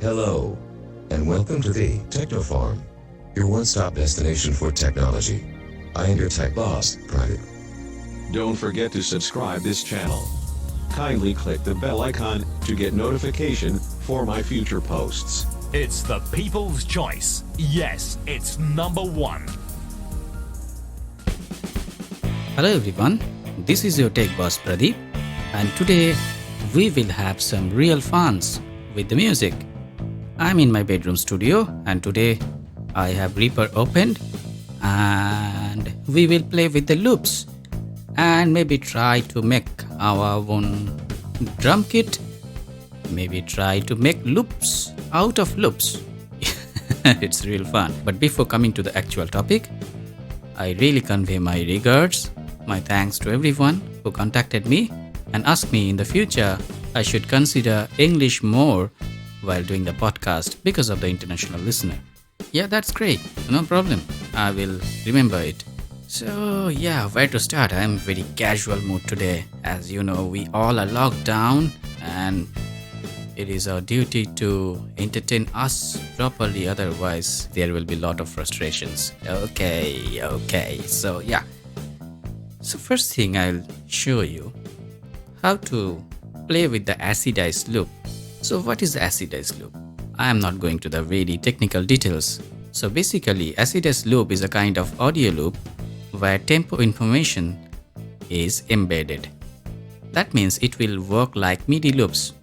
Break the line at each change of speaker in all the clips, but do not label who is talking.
Hello, and welcome to the Techno-Farm, your one-stop destination for technology. I am your tech boss, Pradeep.
Don't forget to subscribe this channel. Kindly click the bell icon to get notification for my future posts.
It's the people's choice. Yes, it's number one.
Hello everyone, this is your tech boss Pradeep, and today we will have some real funs with the music. I'm in my bedroom studio and today I have Reaper opened and we will play with the loops and maybe try to make our own drum kit, maybe try to make loops out of loops. It's real fun. But before coming to the actual topic, I really convey my regards, my thanks to everyone who contacted me and asked me in the future I should consider English more while doing the podcast because of the international listener. Yeah, that's great. No problem. I will remember it. So yeah, where to start? I'm very casual mood today. As you know, we all are locked down and it is our duty to entertain us properly, otherwise there will be a lot of frustrations. Okay. So yeah. So first thing I'll show you how to play with the acid-ice loop. So what is the acid-ice loop? I am not going to the very technical details. So basically, acid-ice loop is a kind of audio loop where tempo information is embedded. That means it will work like MIDI loops.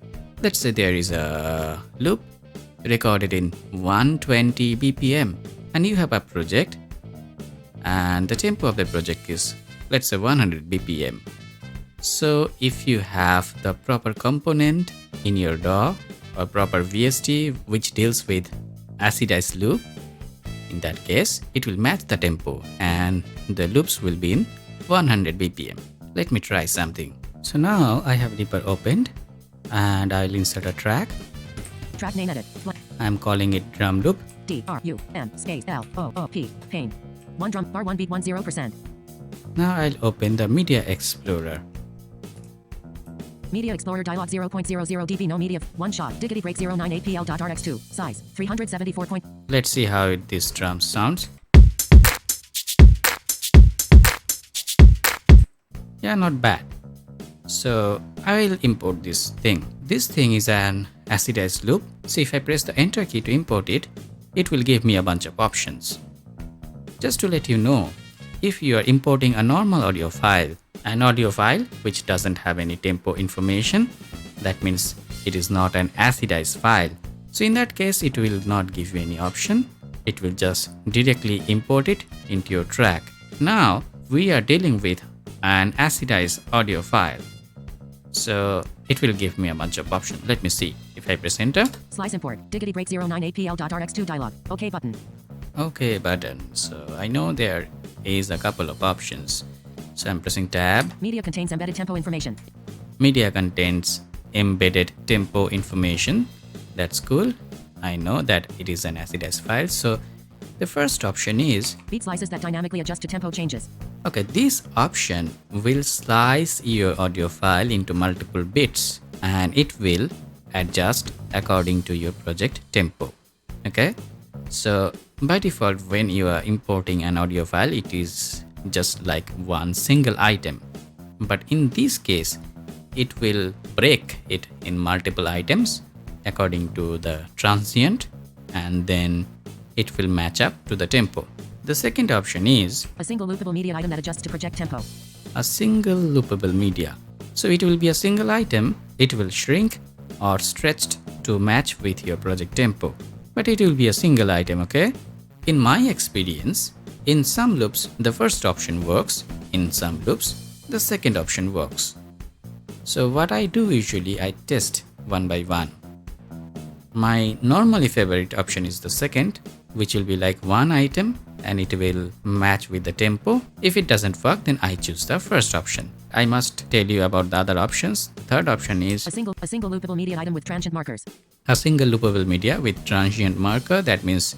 Let's say there is a loop recorded in 120 BPM and you have a project and the tempo of the project is, let's say, 100 BPM. So if you have the proper component in your DAW or proper VST which deals with acid-ice loop, in that case it will match the tempo and the loops will be in 100 BPM. Let me try something. So now I have Reaper opened and I'll insert a track.
Track name edit.
I'm calling it drum loop.
DRUM space LOOP pain. One drum bar 1 beat 10%.
Now I'll open the Media Explorer.
Media Explorer dialog 0.00 dB no media 1 shot diggity break 098pl.rx2 size 374.
Let's see how this drum sounds. Yeah, not bad. So I will import this thing. This thing is an acid-ice loop. So if I press the enter key to import it, it will give me a bunch of options. Just to let you know, if you are importing a normal audio file, an audio file which doesn't have any tempo information, that means it is not an acid-ice file. So in that case, it will not give you any option. It will just directly import it into your track. Now we are dealing with an acid-ice audio file. So it will give me a bunch of options. Let me see. If I press enter.
Slice import diggity break 098pl.rx2 dialog. OK button.
OK button. So I know there is a couple of options. So I'm pressing tab.
Media contains embedded tempo information.
Media contains embedded tempo information. That's cool. I know that it is an acid-ice file. So the first option is
beat slices that dynamically adjust to tempo changes.
Okay, this option will slice your audio file into multiple bits and it will adjust according to your project tempo. Okay, so by default, when you are importing an audio file, it is just like one single item. But in this case, it will break it in multiple items according to the transient and then it will match up to the tempo. The second option is
a single loopable media item that adjusts to project tempo.
A single loopable media. So it will be a single item. It will shrink or stretched to match with your project tempo. But it will be a single item, okay? In my experience, in some loops, the first option works. In some loops, the second option works. So what I do usually, I test one by one. My normally favorite option is the second, which will be like one item and it will match with the tempo. If it doesn't work, then I choose the first option. I must tell you about the other options. The third option is
a single loopable media item with transient markers.
A single loopable media with transient marker. That means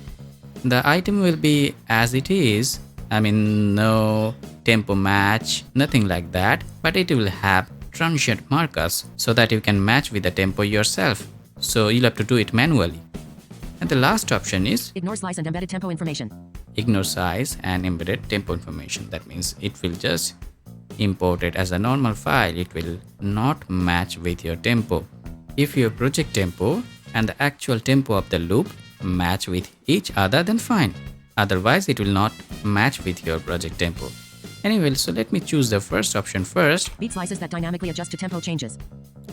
the item will be as it is. I mean, no tempo match, nothing like that, but it will have transient markers so that you can match with the tempo yourself. So you'll have to do it manually. And the last option is
Ignore slice and embedded tempo information.
ignore size and embedded tempo information. That means it will just import it as a normal file. It will not match with your tempo. If your project tempo and the actual tempo of the loop match with each other, then fine. Otherwise, it will not match with your project tempo. Anyway, so let me choose the first option first
Beat slices that dynamically adjust to tempo changes.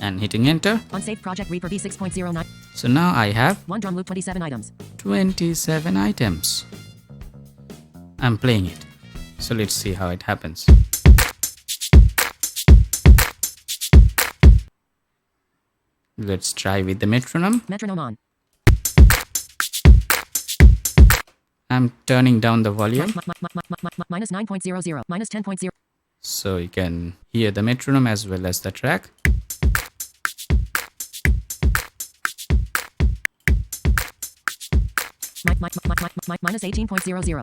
and hitting enter.
Unsafe project Reaper v6.09.
So now I have
One drum loop 27 items.
27 items. I'm playing it. So let's see how it happens. Let's try with the metronome.
Metronome on.
I'm turning down the volume
Minus 9.00. Minus 10.0.
so you can hear the metronome as well as the track.
Minus 18.00.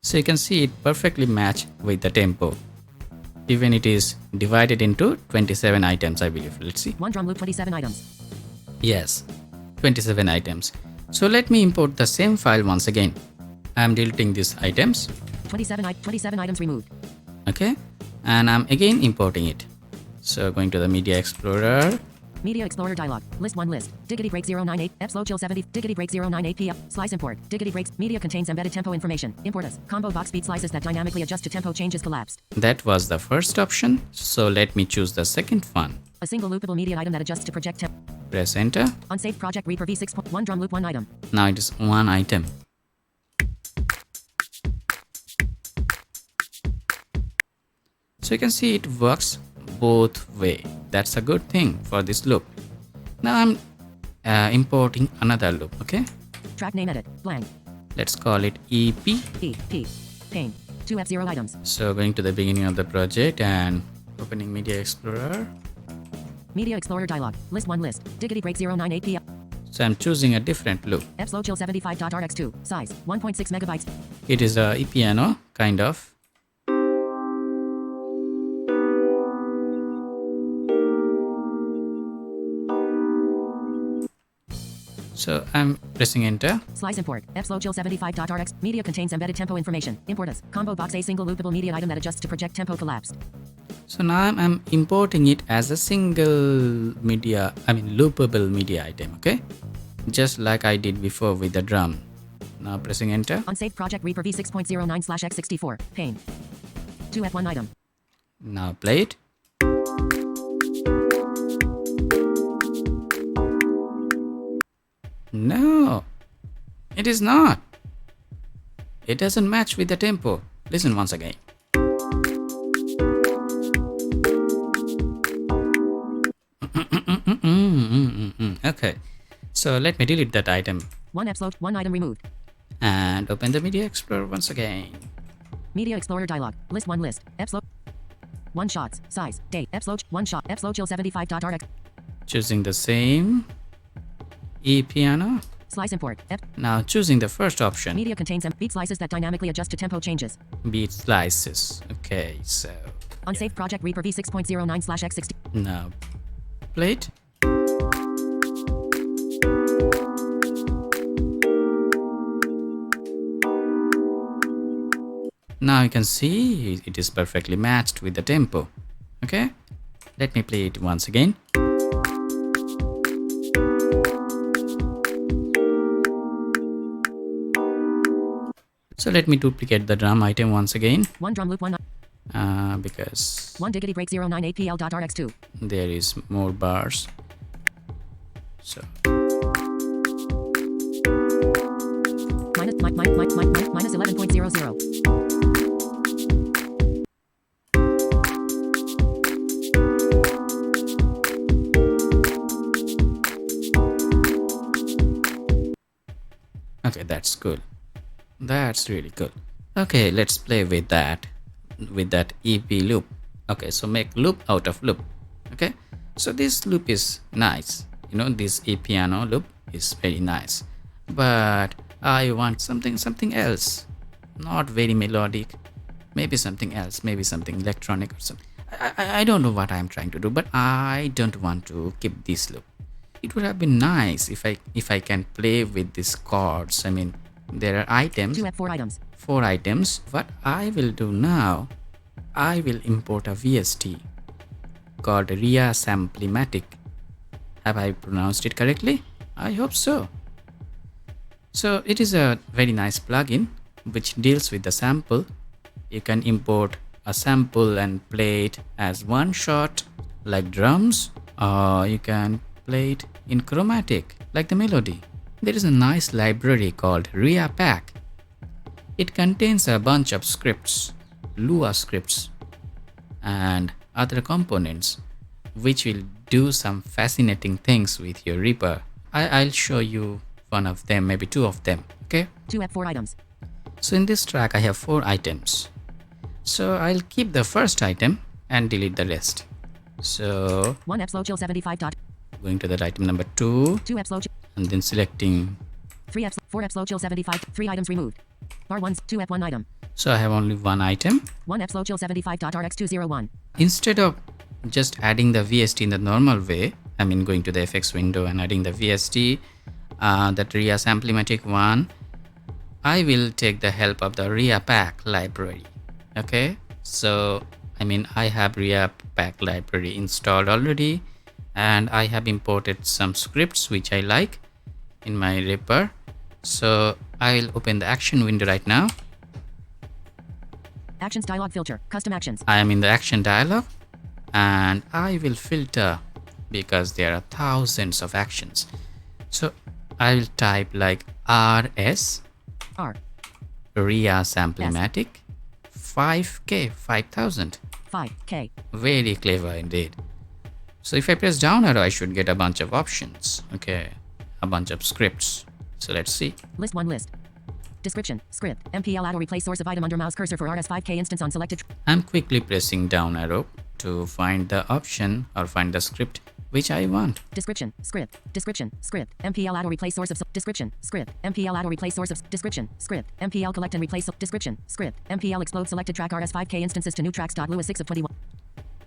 So you can see it perfectly match with the tempo. Even it is divided into 27 items, I believe. Let's see.
One drum loop 27 items.
Yes, 27 items. So let me import the same file once again. I am deleting these items.
27 items removed.
Okay, and I'm again importing it. So going to the Media Explorer.
Media Explorer dialog. List 1 list. Diggity break 098. F slow chill 70. Diggity break 098 P. Slice import. Diggity breaks. Media contains embedded tempo information. Import as. Combo box beat slices that dynamically adjust to tempo changes collapsed.
That was the first option. So let me choose the second one.
A single loopable media item that adjusts to project tempo.
Press enter.
Unsafe project Reaper v6. One drum loop 1 item.
Now it is one item. So you can see it works both way. That's a good thing for this loop. Now I'm importing another loop. Okay,
Track name edit. Blank.
let's call it EP.
P. Pain. 2F0 items.
So going to the beginning of the project and opening Media Explorer.
Media Explorer dialog. List 1 list. Diggity break 098 P.
So I'm choosing a different loop.
F slow chill 75.rx2. Size 1.6 megabytes.
It is a piano kind of. So I'm pressing enter.
Slice import. F slow chill 75.rx. Media contains embedded tempo information. Import as. Combo box a single loopable media item that adjusts to project tempo collapsed.
So now I'm importing it as a single loopable media item, okay? Just like I did before with the drum. Now pressing enter.
Unsafe project Reaper v6.09/x64. Pain. 2F1 item.
Now play it. No, it is not. It doesn't match with the tempo. Listen once again. Okay, so let me delete that item
One F slow. 1 item removed.
and open the Media Explorer once again.
Media Explorer dialog. List 1 list. F slow. 1 shots. Size. Date. F slow. 1 shot. F slow chill 75.rx.
Choosing the same E piano.
Slice import. F.
Now choosing the first option,
Media contains beat slices that dynamically adjust to tempo changes.
beat slices. Okay, so
Unsafe project Reaper v6.09/x60.
now play it. Now you can see it is perfectly matched with the tempo. Okay, let me play it once again. So let me duplicate the drum item once again
1 drum loop 1.
because
1 diggity break 098 PL.rx2.
there is more bars. So
Minus 11.00.
okay, that's cool. That's really cool. Okay, let's play with that EP loop. Okay, so make loop out of loop. Okay, so this loop is nice. You know, this E piano loop is very nice, but I want something else. Not very melodic. Maybe something else. Maybe something electronic or something. I don't know what I'm trying to do, but I don't want to keep this loop. It would have been nice if I can play with these chords. I mean, there are items.
4 items.
4 items. What I will do now, I will import a VST called ReaSamplimatic. Have I pronounced it correctly? I hope so. So it is a very nice plugin which deals with the sample. You can import a sample and play it as one shot like drums, or you can play it in chromatic like the melody. There is a nice library called ReaPack. It contains a bunch of scripts, Lua scripts and other components which will do some fascinating things with your Reaper. I'll show you one of them, maybe 2 of them. Okay,
4 items.
so in this track I have 4 items. So I'll keep the first item and delete the rest. So
1 F slow chill 75 dot.
going to that item number 2
2 F slow chill.
and then selecting.
3 F 4 F slow chill 75. 3 items removed. Bar 1 2 F 1 item.
So I have only one item.
1 F slow chill 75 dot RX 201.
Instead of just adding the VST in the normal way, I mean going to the FX window and adding the VST, that ReaSamplimatic one, I will take the help of the ReaPack library. Okay, so I mean I have ReaPack library installed already, and I have imported some scripts which I like in my Reaper. So I'll open the action window right now.
Actions dialog filter. Custom actions.
I am in the action dialog and I will filter because there are thousands of actions. So I will type like RS
R
ReaSamplimatic 5K 5000.
5K.
Very clever indeed. So if I press down arrow, I should get a bunch of options. Okay, a bunch of scripts. So let's see.
List 1 list. Description. Script. MPL add or replace source of item under mouse cursor for RS5K instance on selected.
I'm quickly pressing down arrow to find the option or find the script which I want.
Description. Script. Description. Script. MPL add or replace source of description. Script. MPL add or replace source of description. Script. MPL collect and replace description. Script. MPL explode selected track RS5K instances to new tracks. Lewis 6 of 21.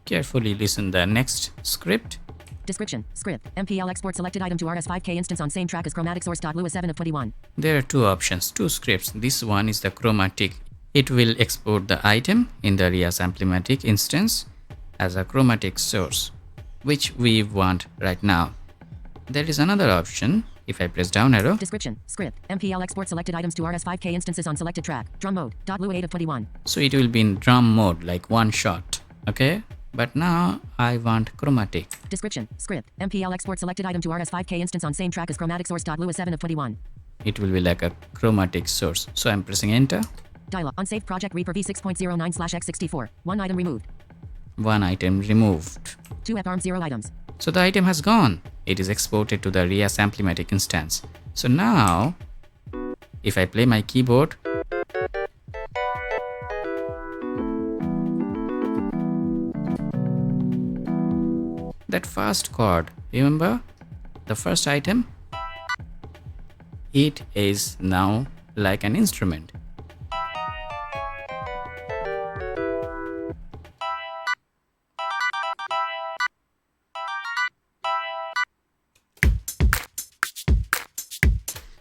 Carefully listen the next script.
Description. Script. MPL export selected item to RS5K instance on same track as chromatic source. Lewis 7 of 21.
There are 2 options, 2 scripts. This one is the chromatic. It will export the item in the ReaSamplimatic instance as a chromatic source, which we want right now. There is another option. If I press down arrow.
Description. Script. MPL export selected items to RS5K instances on selected track. Drum mode. Lewis 8 of 21.
So it will be in drum mode, like one shot. Okay. But now I want chromatic.
Description. Script. MPL export selected item to RS5K instance on same track as chromatic source. Lewis 7 of 21.
It will be like a chromatic source. So I'm pressing enter.
Dialog. Unsaved project Reaper v6.09/x64. 1 item removed.
1 item removed.
2 F arm 0 items.
So the item has gone. It is exported to the ReaSamplimatic instance. So now, if I play my keyboard, that first chord, remember the first item? It is now like an instrument.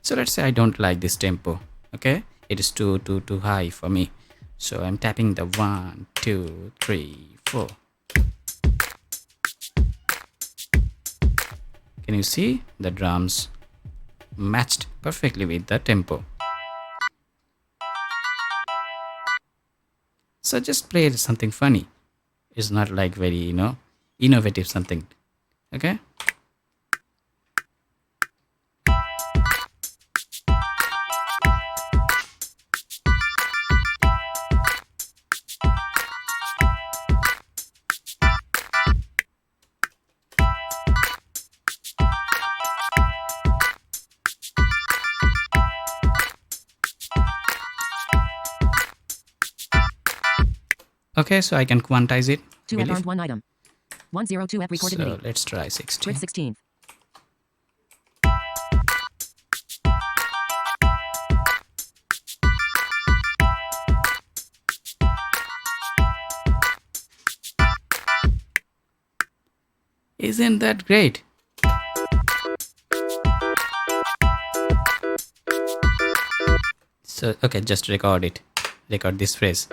So let's say I don't like this tempo. Okay, it is too high for me. So I'm tapping the 1, 2, 3, 4. Can you see the drums matched perfectly with the tempo? So just play something funny. It's not like very, innovative something. Okay. Okay, so I can quantize it.
2 F armed 1 item. 102 F recorded
So
MIDI.
let's try 16.
Grid 16.
Isn't that great? So, okay, just record it. Record this phrase.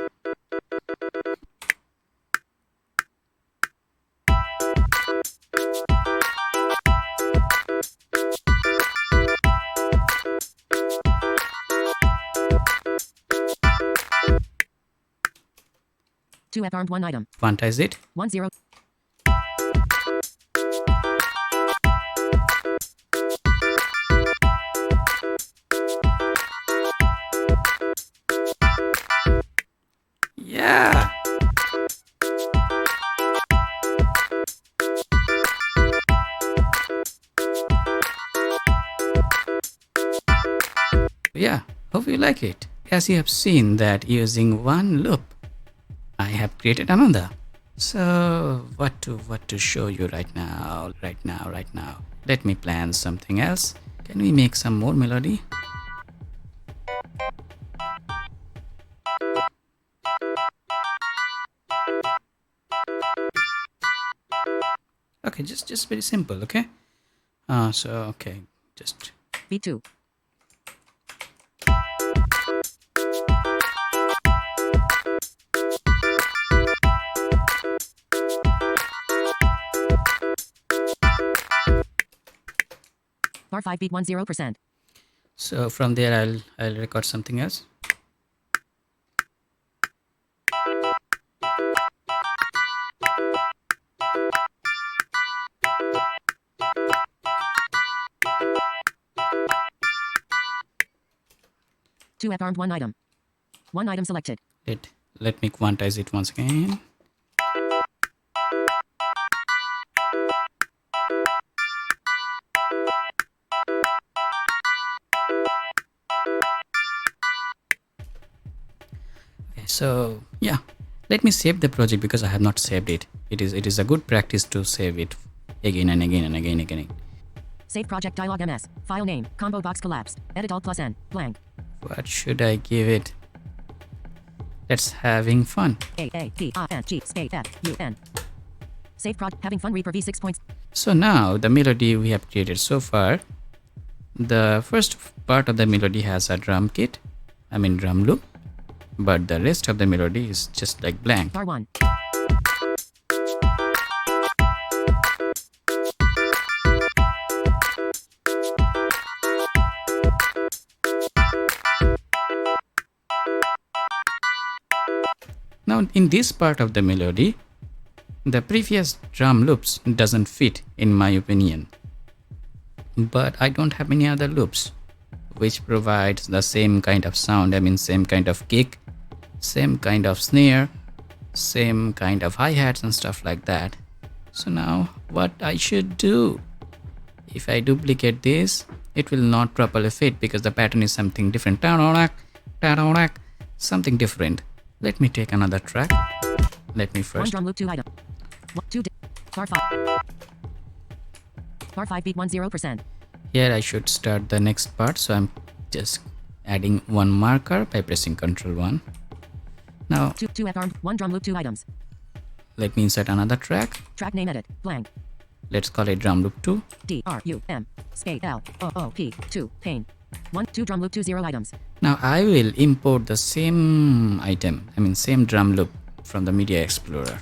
Two F armed one item.
Quantize it.
10.
Yeah. Yeah, hope you like it. As you have seen that using one loop, I have created another. So what to show you right now. Let me plan something else. Can we make some more melody? Okay, just very simple, okay? Okay, just
Beat 2. Bar 5 beat 10%.
so from there I'll record something else.
Two F armed one item. One item selected.
Let me quantize it once again. Okay, so yeah, let me save the project because I have not saved it. It is a good practice to save it again and again and again and again.
Save project dialog MS. File name. Combo box collapsed. Edit Alt plus N. Blank.
What should I give it? Let's having fun.
A-A-P-I-N-G space F-U-N. Save project. Having fun. Reaper V6 points.
So now the melody we have created so far, the first part of the melody has a drum kit, drum loop, but the rest of the melody is just like blank.
Bar 1.
Now in this part of the melody, the previous drum loops doesn't fit in my opinion, but I don't have any other loops which provides the same kind of sound, same kind of kick, same kind of snare, same kind of hi-hats and stuff like that. So now what I should do? If I duplicate this, it will not properly fit because the pattern is something different. Something different. Let me take another track. Let me
One
first.
drum loop 2 item. Bar 5. Bar 5 beat 10%.
Here I should start the next part, so I'm just adding one marker by pressing Ctrl 1. Now
2 F armed. One drum loop 2 items.
let me insert another track.
Track name edit. Blank.
Let's call it drum loop 2.
D-R-U-M. Space L-O-O-P. 2. Pain. 2 drum loop 2 0 items.
Now I will import the same item, same drum loop from the Media Explorer.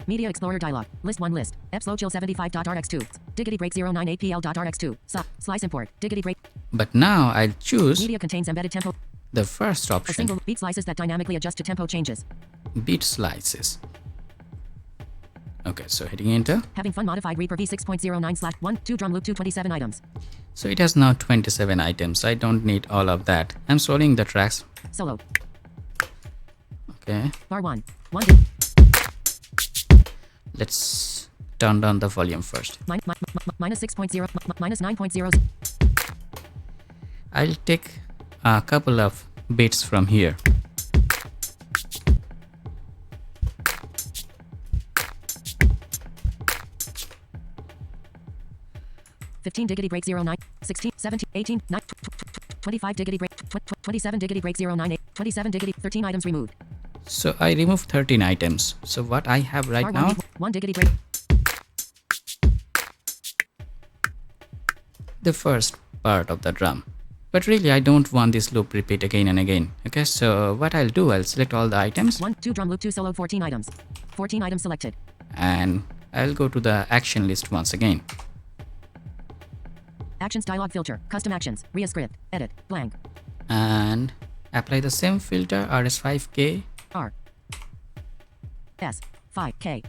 Media Explorer dialog. List 1 list. epslochill75.rx2. Diggity break 09apl.rx2. Slice import. Diggity break.
But now I'll choose
Media contains embedded tempo.
the first
A
option,
single beat slices that dynamically adjust to tempo changes.
beat slices. Okay, so hitting enter.
Having fun modified Reaper V6.09/1 2 drum loop 227 items.
So it has now 27 items. I don't need all of that. I'm scrolling the tracks.
Solo.
Okay,
Bar 1. 1
let's turn down the volume first.
minus 6.0 minus 9.0.
I'll take a couple of bits from here.
$15 diggity break 09 16 17 18 9 25 diggity break 27 diggity break 09 8 27 diggity 13 items removed.
So I removed 13 items. So what I have right
Bar
now,
1 diggity break.
the first part of the drum. But really, I don't want this loop repeat again and again. Okay, so what I'll do, I'll select all the items.
1, 2 drum loop 2 solo 14 items. 14 items selected.
And I'll go to the action list once again.
Actions dialog filter. Custom actions. Ria script. Edit. Blank.
And apply the same filter RS5K.
R. S. 5K.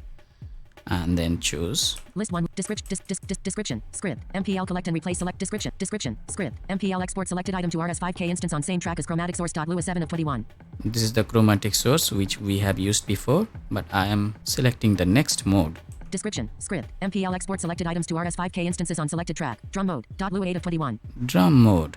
And then choose.
List 1. Description. Script. MPL collect and replace select description. Description. Script. MPL export selected item to RS5K instance on same track as chromatic source. Lewis 7 of 21.
This is the chromatic source which we have used before, but I am selecting the next mode.
Description. Script. MPL export selected items to RS5K instances on selected track. Drum mode. Lewis 8 of 21.
Drum mode.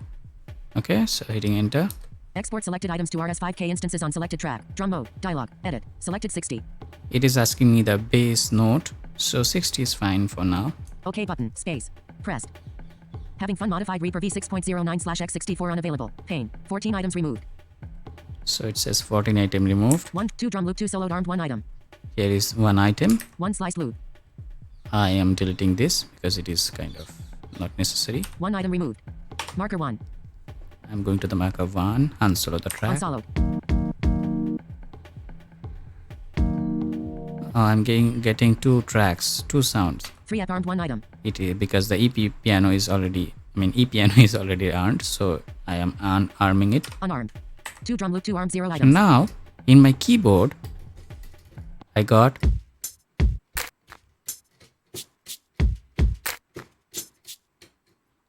Okay, so hitting enter.
Export selected items to RS5K instances on selected track. Drum mode. Dialog. Edit. Selected 60.
It is asking me the bass note, so 60 is fine for now.
OK button. Space. Pressed. Having fun modified Reaper v6.09/x64 unavailable. Pane. 14 items removed.
So it says 14 item removed.
1, 2 drum loop 2 soloed armed 1 item.
Here is one item.
1 sliced loop.
I am deleting this because it is kind of not necessary.
1 item removed. Marker 1.
I'm going to the marker 1, unsolo the track.
Unsoloed.
I'm getting 2 tracks, 2 sounds.
3 at armed 1 item.
It is because the EP piano is already, E piano is already armed, so I am unarming it.
Unarmed. 2 drum loop 2 armed 0
So
items.
now in my keyboard, I got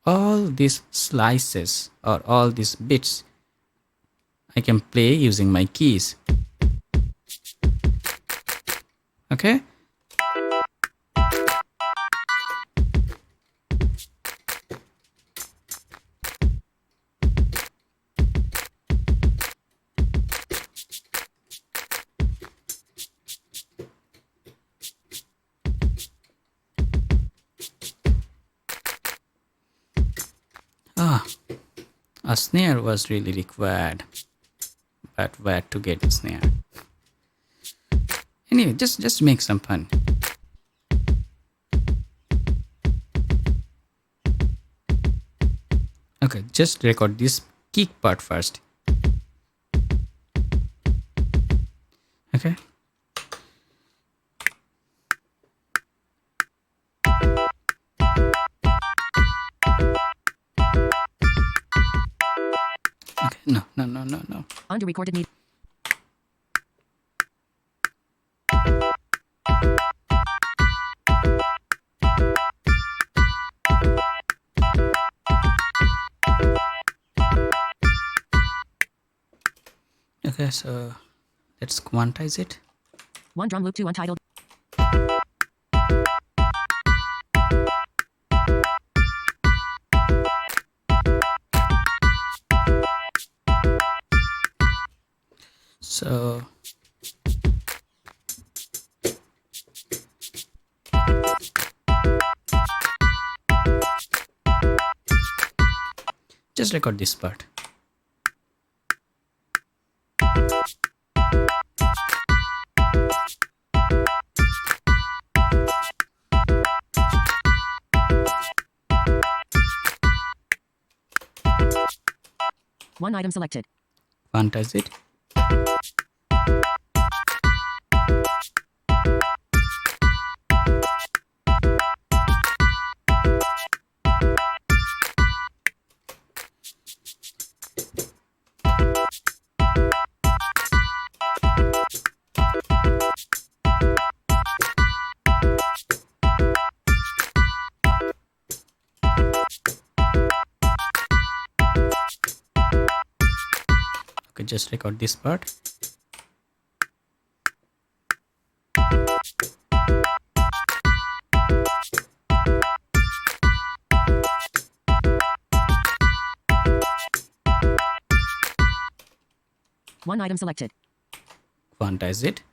all these slices or all these bits I can play using my keys. Okay. A snare was really required, but where to get a snare? Anyway, just make some fun. Okay, just record this kick part first. Okay. Okay, no.
Under recorded need.
Okay, so let's quantize it.
1 drum loop 2 untitled.
So just record this part.
One item selected.
Quantize it. Okay, just record this part.
One item selected.
Quantize it.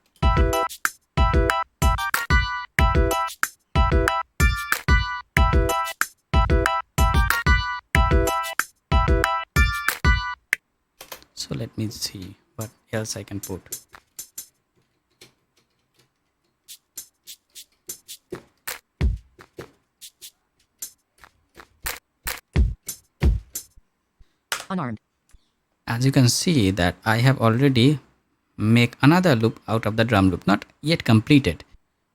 So let me see what else I can put.
Unarmed.
As you can see that I have already make another loop out of the drum loop, not yet completed.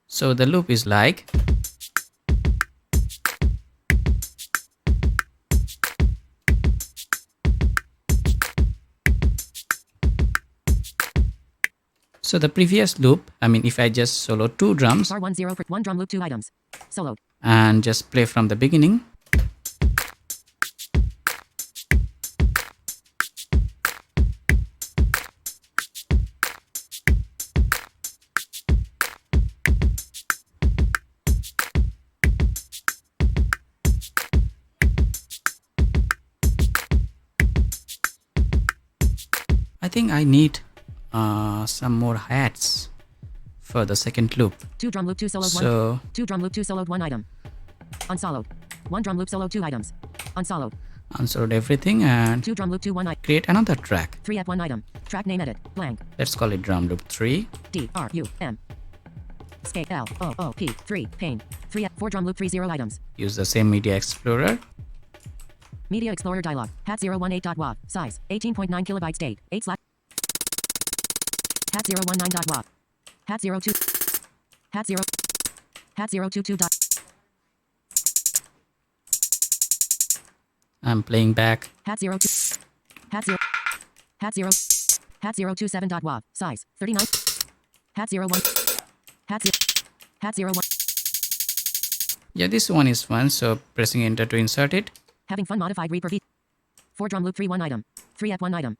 So the loop is like so the previous loop, I mean if I just solo 2 drums
Star 1 0 for 1 drum loop 2 items. Soloed.
and just play from the beginning. I think I need some more hats for the second loop.
2 drum loop 2 soloed 1.
So
2 drum loop 2 soloed 1 item. Unsoloed. 1 drum loop soloed 2 items. Unsoloed.
unsort everything and
2 drum loop 2 1 item.
create another track.
3 F 1 item. Track name edit. Blank.
Let's call it drum loop 3.
D R U M. Scale L O O P 3 pane. 3 F 4 drum loop 3 0 items.
Use the same Media Explorer.
Media Explorer dialog. Hat 018.wav. Size 18.9 kilobytes. Date 8 slash. Hat 019.wav. Hat 02. Hat 0. Hat 022.
I'm playing back.
Hat 02. Hat 0. Hat 0. Hat 027.wav. Size 39. Hat 01. Hat 0. Hat 01.
Yeah, this one is fun, so pressing enter to insert it.
Having fun modified Reaper V. 4 drum loop 3 1 item. 3 F 1 item.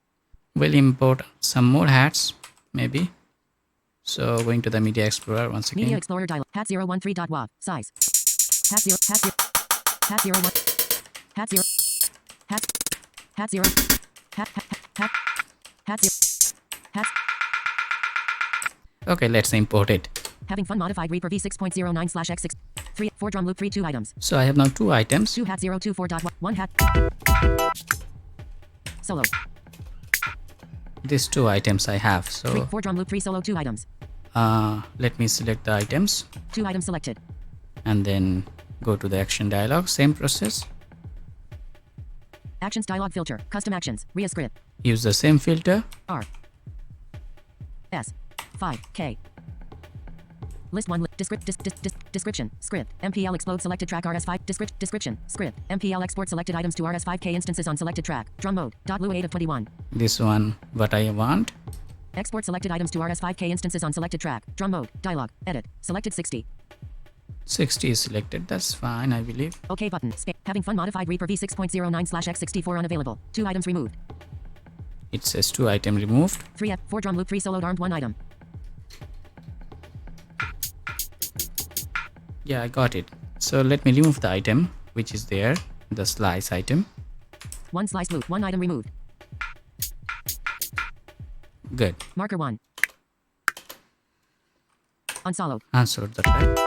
We'll import some more hats, maybe. So going to the Media Explorer once again.
Media Explorer dialog. Hat 013.wav. Size. Hat 0. Hat 0. Hat 01. Hat 0. Hat. Hat 0. Hat. Hat. Hat 0. Hat.
Okay, let's import it.
Having fun modified Reaper V6.09 slash X6. 3 4 drum loop 3 2 items.
So I have now 2 items.
2 hat 024.1 1 hat. Solo.
These 2 items I have.
3
So
4 drum loop 3 solo 2 items.
let me select the items
2 items selected.
and then go to the action dialog. Same process.
Actions dialog filter. Custom actions. RIA script.
Use the same filter.
R. S. 5. K. List 1. Description. Script. MPL explode selected track RS5. Description. Script. MPL export selected items to RS5K instances on selected track. Drum mode. .lu 8 of 21.
This one what I want.
Export selected items to RS5K instances on selected track. Drum mode. Dialog. Edit. Selected 60.
60 is selected. That's fine, I believe.
OK button. Having fun modified Reaper V6.09 slash X64 unavailable. 2 items removed.
It says 2 item removed.
3 F 4 drum loop 3 soloed armed 1 item.
Yeah, I got it. So let me remove the item which is there, the slice item.
1 slice loop 1 item removed.
Good.
Marker 1. Unsoloed.
Unsort the track.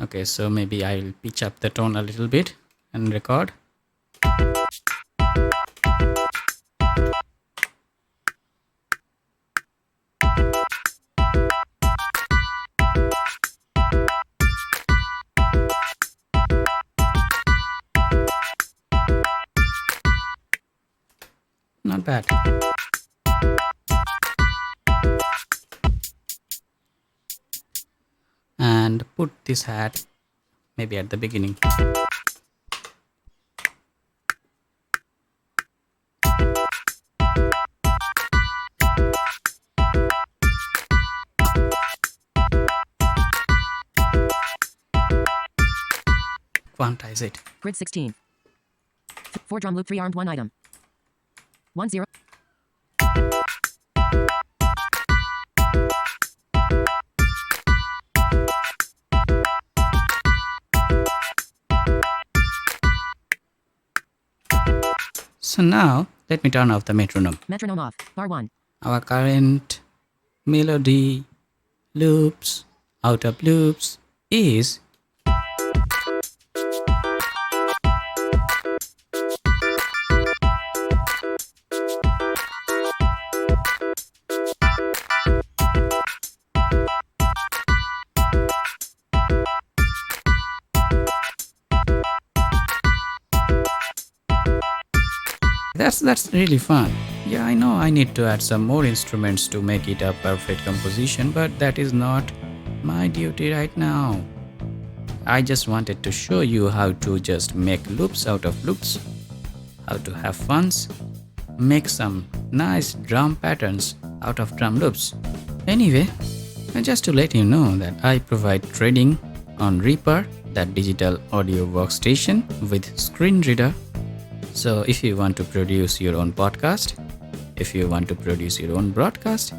Okay, so maybe I'll pitch up the tone a little bit and record. Not bad. And put this hat maybe at the beginning. Quantize it.
Grid 16. 4 drum loop 3 armed 1 item. 1 0.
So now let me turn off the metronome.
Metronome off. Bar 1.
Our current melody loops, out of loops is That's really fun. Yeah, I know I need to add some more instruments to make it a perfect composition, but that is not my duty right now. I just wanted to show you how to just make loops out of loops, how to have funs, make some nice drum patterns out of drum loops. Anyway, just to let you know that I provide trading on Reaper, that digital audio workstation with screen reader. So if you want to produce your own podcast, if you want to produce your own broadcast,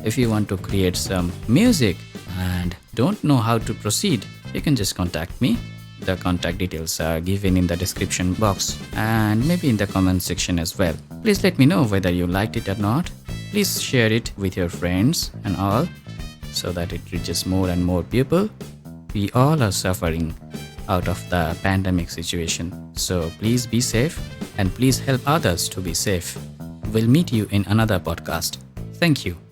if you want to create some music and don't know how to proceed, you can just contact me. The contact details are given in the description box and maybe in the comment section as well. Please let me know whether you liked it or not. Please share it with your friends and all so that it reaches more and more people. We all are suffering out of the pandemic situation. So please be safe and please help others to be safe. We'll meet you in another podcast. Thank you.